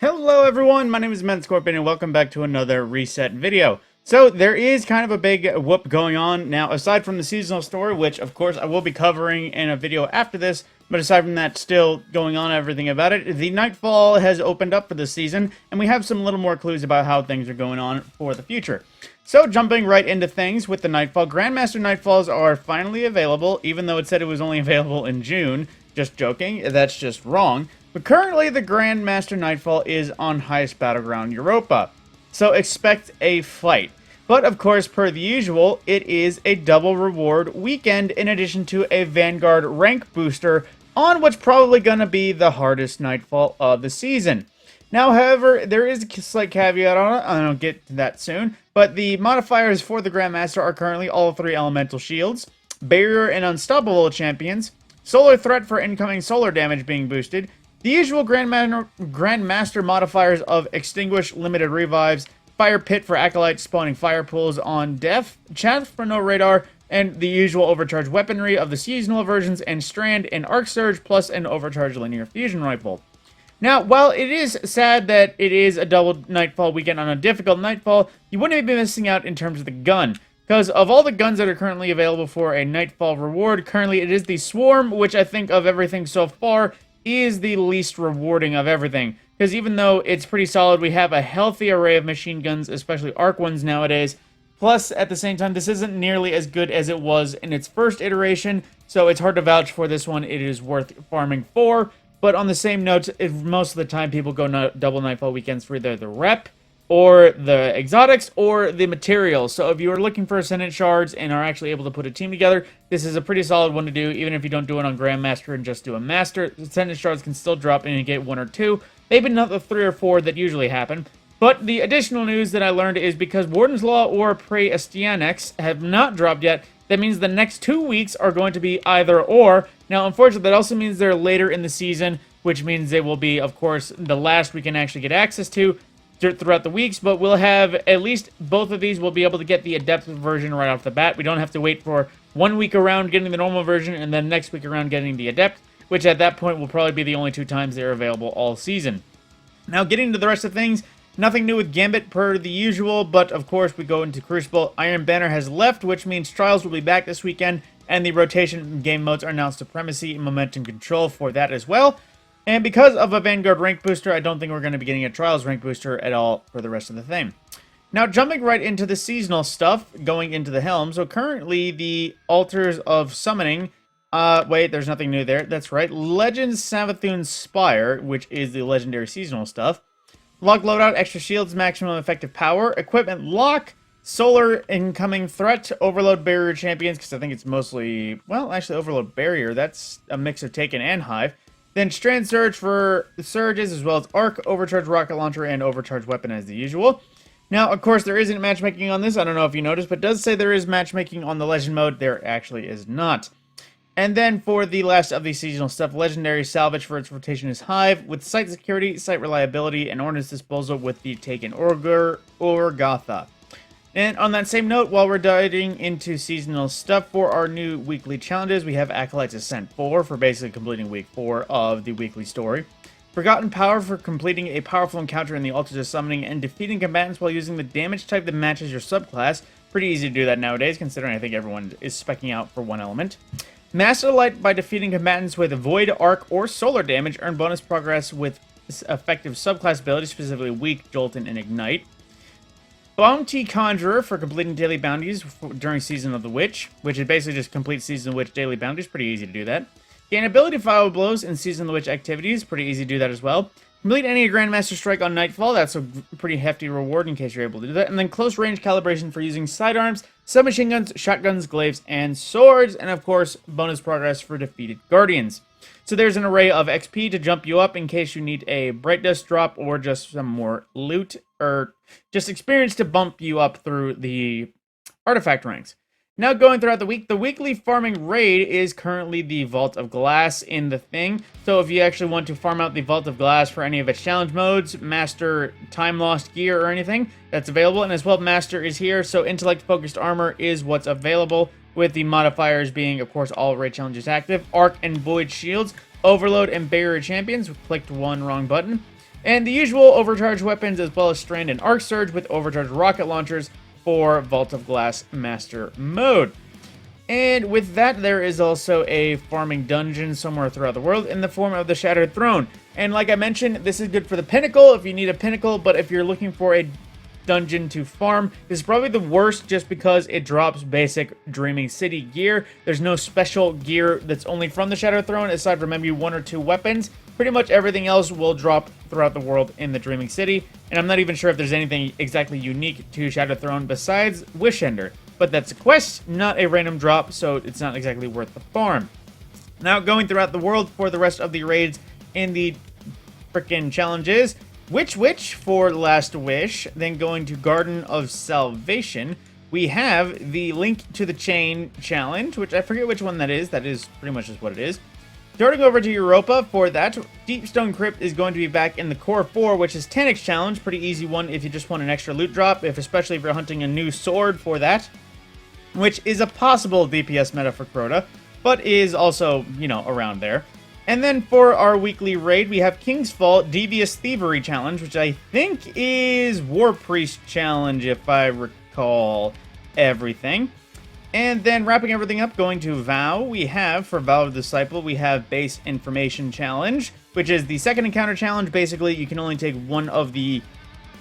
Hello everyone, my name is Scorpion and welcome back to another reset video. So there is kind of a big whoop going on now, aside from the seasonal story, which of course I will be covering in a video after this, but aside from that, still going on everything about it, the Nightfall has opened up for this season, and we have some little more clues about how things are going on for the future. So jumping right into things with the Nightfall, Grandmaster Nightfalls are finally available, even though it said it was only available in June. Just joking, that's just wrong. But currently, the Grandmaster Nightfall is on Highest Battleground Europa, so expect a fight. But of course, per the usual, it is a double reward weekend in addition to a Vanguard rank booster on what's probably going to be the hardest Nightfall of the season. Now, however, there is a slight caveat on it, and I'll get to that soon, but the modifiers for the Grandmaster are currently all 3 Elemental Shields, Barrier and Unstoppable champions, Solar Threat for incoming solar damage being boosted, the usual Grandmaster modifiers of Extinguish, Limited Revives, Fire Pit for Acolytes spawning fire pools on death, Chaff for no radar, and the usual overcharge weaponry of the seasonal versions, and Strand and Arc Surge, plus an overcharge linear fusion rifle. Now, while it is sad that it is a double Nightfall weekend on a difficult Nightfall, you wouldn't be missing out in terms of the gun. Because of all the guns that are currently available for a Nightfall reward, currently it is the Swarm, which I think of everything so far is the least rewarding of everything. Because even though it's pretty solid, we have a healthy array of machine guns, especially arc ones nowadays. Plus, at the same time, this isn't nearly as good as it was in its first iteration, so it's hard to vouch for this one. It is worth farming for. But on the same note, most of the time people go double Nightfall weekends for either the rep, or the exotics, or the materials. So if you are looking for Ascendant Shards and are actually able to put a team together, this is a pretty solid one to do, even if you don't do it on Grandmaster and just do a Master. Ascendant Shards can still drop and you get 1 or 2, maybe not the 3 or 4 that usually happen. But the additional news that I learned is because Wardens Law or Prey Astianax have not dropped yet, that means the next 2 weeks are going to be either or. Now, unfortunately, that also means they're later in the season, which means they will be, of course, the last we can actually get access to throughout the weeks, but we'll have at least both of these. We'll be able to get the Adept version right off the bat. We don't have to wait for 1 week around getting the normal version and then next week around getting the Adept, which at that point will probably be the only 2 times they're available all season. Now, getting to the rest of things, nothing new with Gambit per the usual, but of course we go into Crucible. Iron Banner has left, which means Trials will be back this weekend, and the rotation game modes are now Supremacy and Momentum Control for that as well. And because of a Vanguard rank booster, I don't think we're going to be getting a Trials rank booster at all for the rest of the thing. Now, jumping right into the seasonal stuff, going into the Helm. So currently, the Altars of Summoning, wait, there's nothing new there. That's right. Legends Savathûn Spire, which is the legendary seasonal stuff. Lock loadout, extra shields, maximum effective power. Equipment lock, solar incoming threat, overload barrier champions, because I think it's mostly, well, actually overload barrier. That's a mix of Taken and Hive. Then Strand Surge for the Surges, as well as Arc, Overcharge Rocket Launcher, and Overcharge Weapon as the usual. Now, of course, there isn't matchmaking on this. I don't know if you noticed, but it does say there is matchmaking on the Legend mode. There actually is not. And then for the last of the seasonal stuff, Legendary Salvage for its rotation is Hive, with Site Security, Site Reliability, and Ordnance Disposal with the Taken or Gotha. And on that same note, while we're diving into seasonal stuff for our new weekly challenges, we have Acolyte's Ascent 4 for basically completing week 4 of the weekly story. Forgotten Power for completing a powerful encounter in the Altars of Summoning and defeating combatants while using the damage type that matches your subclass. Pretty easy to do that nowadays, considering I think everyone is speccing out for one element. Master Light by defeating combatants with Void, Arc, or Solar damage. Earn bonus progress with effective subclass abilities, specifically Weak, Jolt, and Ignite. Bounty Conjurer for completing daily bounties during Season of the Witch, which is basically just complete Season of the Witch daily bounties. Pretty easy to do that. Gain ability file blows in Season of the Witch activities. Pretty easy to do that as well. Complete any Grandmaster Strike on Nightfall. That's a pretty hefty reward in case you're able to do that. And then close range calibration for using sidearms, submachine guns, shotguns, glaives, and swords. And of course, bonus progress for defeated Guardians. So there's an array of XP to jump you up in case you need a Bright Dust drop or just some more loot or just experience to bump you up through the artifact ranks. Now going throughout the week, the weekly farming raid is currently the Vault of Glass in the thing. So if you actually want to farm out the Vault of Glass for any of its challenge modes, master time lost gear or anything, that's available. And as well, master is here, so intellect focused armor is what's available, with the modifiers being, of course, all raid challenges active, Arc and Void shields, overload and barrier champions. We clicked one wrong button. And the usual overcharged weapons, as well as Strand and Arc Surge with overcharged rocket launchers for Vault of Glass Master Mode. And with that, there is also a farming dungeon somewhere throughout the world in the form of the Shattered Throne. And like I mentioned, this is good for the pinnacle if you need a pinnacle, but if you're looking for a dungeon to farm, this is probably the worst just because it drops basic Dreaming City gear. There's no special gear that's only from the Shattered Throne, aside from maybe 1 or 2 weapons. Pretty much everything else will drop throughout the world in the Dreaming City, and I'm not even sure if there's anything exactly unique to Shattered Throne besides Wishender. But that's a quest, not a random drop, so it's not exactly worth the farm. Now, going throughout the world for the rest of the raids in the frickin' challenges, Witch for Last Wish, then going to Garden of Salvation, we have the Link to the Chain challenge, which I forget which one that is. That is pretty much just what it is. Starting over to Europa for that, Deepstone Crypt is going to be back in the Core 4, which is Tanic challenge. Pretty easy one if you just want an extra loot drop, especially if you're hunting a new sword for that, which is a possible DPS meta for Crota, but is also, you know, around there. And then for our weekly raid, we have King's Fall Devious Thievery Challenge, which I think is War Priest Challenge, if I recall everything. And then wrapping everything up, going to Vow, we have, for Vow of the Disciple, we have Base Information Challenge, which is the second encounter challenge. Basically, you can only take one of the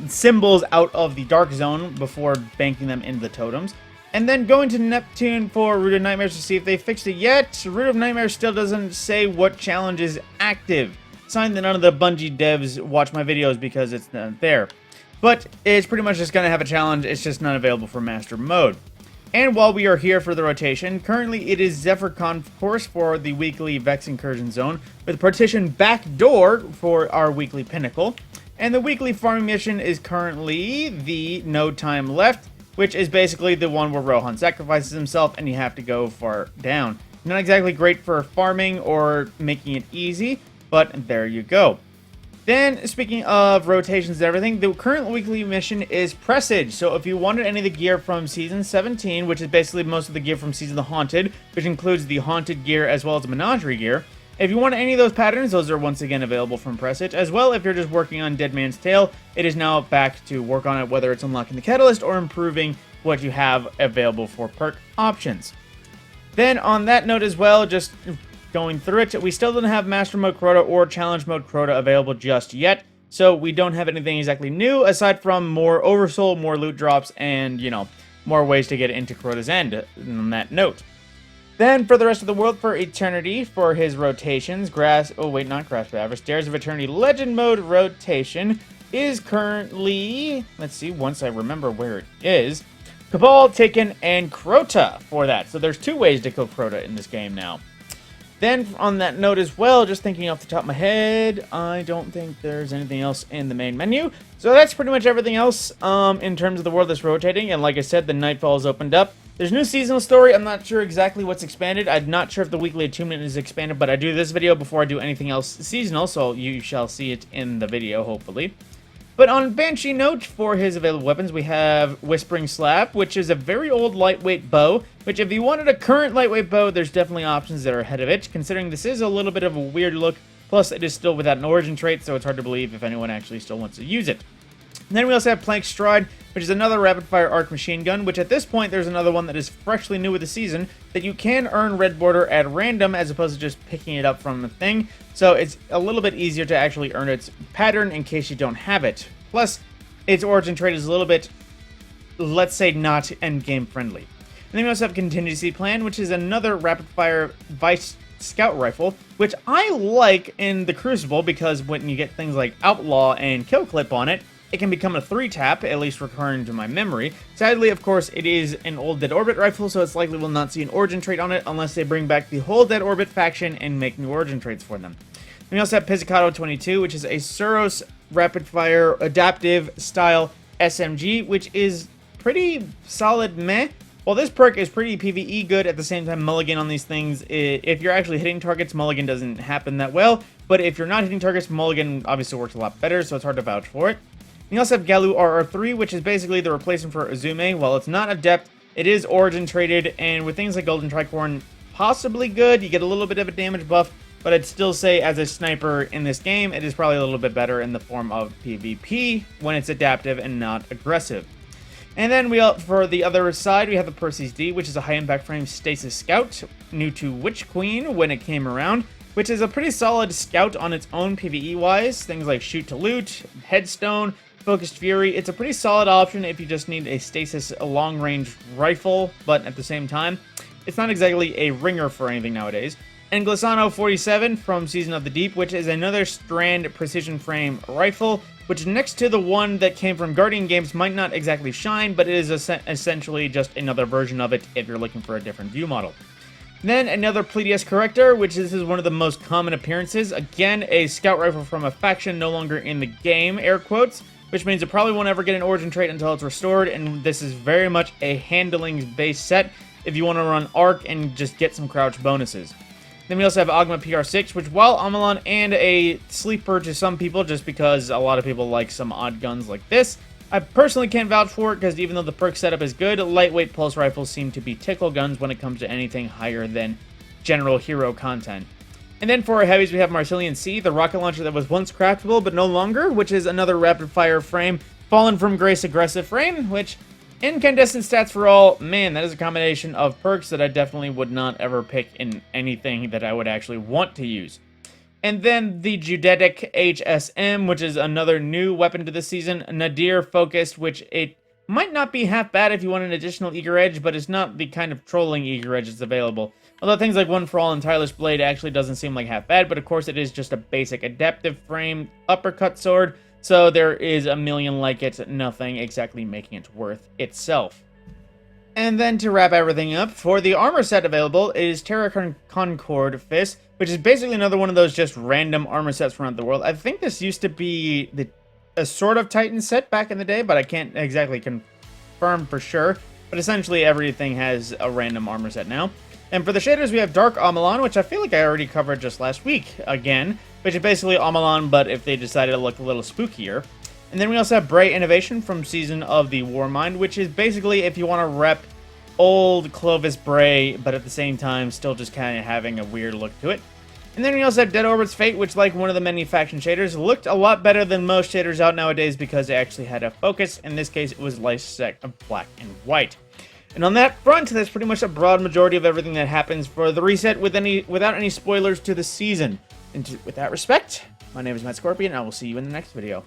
symbols out of the Dark Zone before banking them into the totems. And then going to Neptune for Root of Nightmares to see if they fixed it yet. Root of Nightmares still doesn't say what challenge is active. Sign that none of the Bungie devs watch my videos because it's not there. But it's pretty much just going to have a challenge, it's just not available for Master Mode. And while we are here for the rotation, currently it is Zephyr Concourse for the weekly Vex Incursion Zone, with Partition Backdoor for our weekly Pinnacle. And the weekly farming mission is currently the No Time Left, which is basically the one where Rohan sacrifices himself and you have to go far down. Not exactly great for farming or making it easy, but there you go. Then, speaking of rotations and everything, the current weekly mission is Presage. So if you wanted any of the gear from Season 17, which is basically most of the gear from Season of the Haunted, which includes the Haunted gear as well as the Menagerie gear, if you want any of those patterns, those are once again available from Presage. As well, if you're just working on Dead Man's Tale, it is now back to work on it, whether it's unlocking the Catalyst or improving what you have available for perk options. Then, on that note as well, just going through it, we still don't have Master Mode Crota or Challenge Mode Crota available just yet, so we don't have anything exactly new, aside from more Oversoul, more loot drops, and, you know, more ways to get into Crota's End, on that note. Then, for the rest of the world, for Eternity, for his rotations, Stairs of Eternity Legend Mode rotation is currently, let's see, once I remember where it is, Cabal, Taken, and Crota for that. So there's 2 ways to kill Crota in this game now. Then, on that note as well, just thinking off the top of my head, I don't think there's anything else in the main menu. So that's pretty much everything else in terms of the world that's rotating. And like I said, the Nightfall is opened up. There's new seasonal story. I'm not sure exactly what's expanded. I'm not sure if the weekly attunement is expanded, but I do this video before I do anything else seasonal, so you shall see it in the video, hopefully. But on Banshee note, for his available weapons, we have Whispering Slap, which is a very old lightweight bow, which if you wanted a current lightweight bow, there's definitely options that are ahead of it, considering this is a little bit of a weird look, plus it is still without an origin trait, so it's hard to believe if anyone actually still wants to use it. And then we also have Plank Stride, which is another rapid-fire arc machine gun, which at this point, there's another one that is freshly new with the season, that you can earn red border at random, as opposed to just picking it up from a thing. So it's a little bit easier to actually earn its pattern in case you don't have it. Plus, its origin trait is a little bit, let's say, not endgame friendly. And then we also have Contingency Plan, which is another rapid-fire Vice Scout Rifle, which I like in the Crucible, because when you get things like Outlaw and Kill Clip on it, it can become a 3-tap, at least recurring to my memory. Sadly, of course, it is an old Dead Orbit rifle, so it's likely we'll not see an origin trait on it unless they bring back the whole Dead Orbit faction and make new origin traits for them. We also have Pizzicato 22, which is a Suros rapid-fire adaptive style SMG, which is pretty solid meh. While this perk is pretty PvE good, at the same time Mulligan on these things, if you're actually hitting targets, Mulligan doesn't happen that well, but if you're not hitting targets, Mulligan obviously works a lot better, so it's hard to vouch for it. You also have Galu RR3, which is basically the replacement for Uzume. While it's not adept, it is origin traded, and with things like Golden Tricorn, possibly good. You get a little bit of a damage buff, but I'd still say as a sniper in this game, it is probably a little bit better in the form of PvP when it's adaptive and not aggressive. And then for the other side, we have the Percy's D, which is a high-impact frame Stasis Scout, new to Witch Queen when it came around, which is a pretty solid scout on its own PvE-wise. Things like Shoot to Loot, Headstone, Focused Fury. It's a pretty solid option if you just need a stasis long-range rifle, but at the same time, it's not exactly a ringer for anything nowadays. And Glissano 47 from Season of the Deep, which is another strand precision frame rifle, which next to the one that came from Guardian Games might not exactly shine, but it is essentially just another version of it if you're looking for a different view model. Then another Pleiades Corrector, which this is one of the most common appearances. Again, a scout rifle from a faction no longer in the game, air quotes, which means it probably won't ever get an origin trait until it's restored, and this is very much a handling-based set if you want to run arc and just get some crouch bonuses. Then we also have Ogma PR6, which while Amalon and a sleeper to some people, just because a lot of people like some odd guns like this, I personally can't vouch for it, because even though the perk setup is good, lightweight pulse rifles seem to be tickle guns when it comes to anything higher than general hero content. And then for our heavies, we have Marcelian C, the rocket launcher that was once craftable but no longer, which is another rapid-fire frame, fallen from grace aggressive frame, which incandescent stats for all, man, that is a combination of perks that I definitely would not ever pick in anything that I would actually want to use. And then the Judetic HSM, which is another new weapon to this season, Nadir focused, which it might not be half bad if you want an additional eager edge, but it's not the kind of trolling eager edge that's available. Although things like One for All and Tireless Blade actually doesn't seem like half bad, but of course it is just a basic adaptive frame uppercut sword, so there is a million like it, nothing exactly making it worth itself. And then to wrap everything up, for the armor set available is Terra Concord Fist, which is basically another one of those just random armor sets from around the world. I think this used to be a sort of Titan set back in the day, but I can't exactly confirm for sure. But essentially everything has a random armor set now. And for the shaders, we have Dark Amalon, which I feel like I already covered just last week again, which is basically Amalon, but if they decided to look a little spookier. And then we also have Bray Innovation from Season of the Warmind, which is basically if you want to rep old Clovis Bray, but at the same time still just kind of having a weird look to it. And then we also have Dead Orbit's Fate, which, like one of the many faction shaders, looked a lot better than most shaders out nowadays because it actually had a focus. In this case, it was light set of black and white. And on that front, that's pretty much a broad majority of everything that happens for the reset without any spoilers to the season. And with that respect, my name is Matt Scorpion, and I will see you in the next video.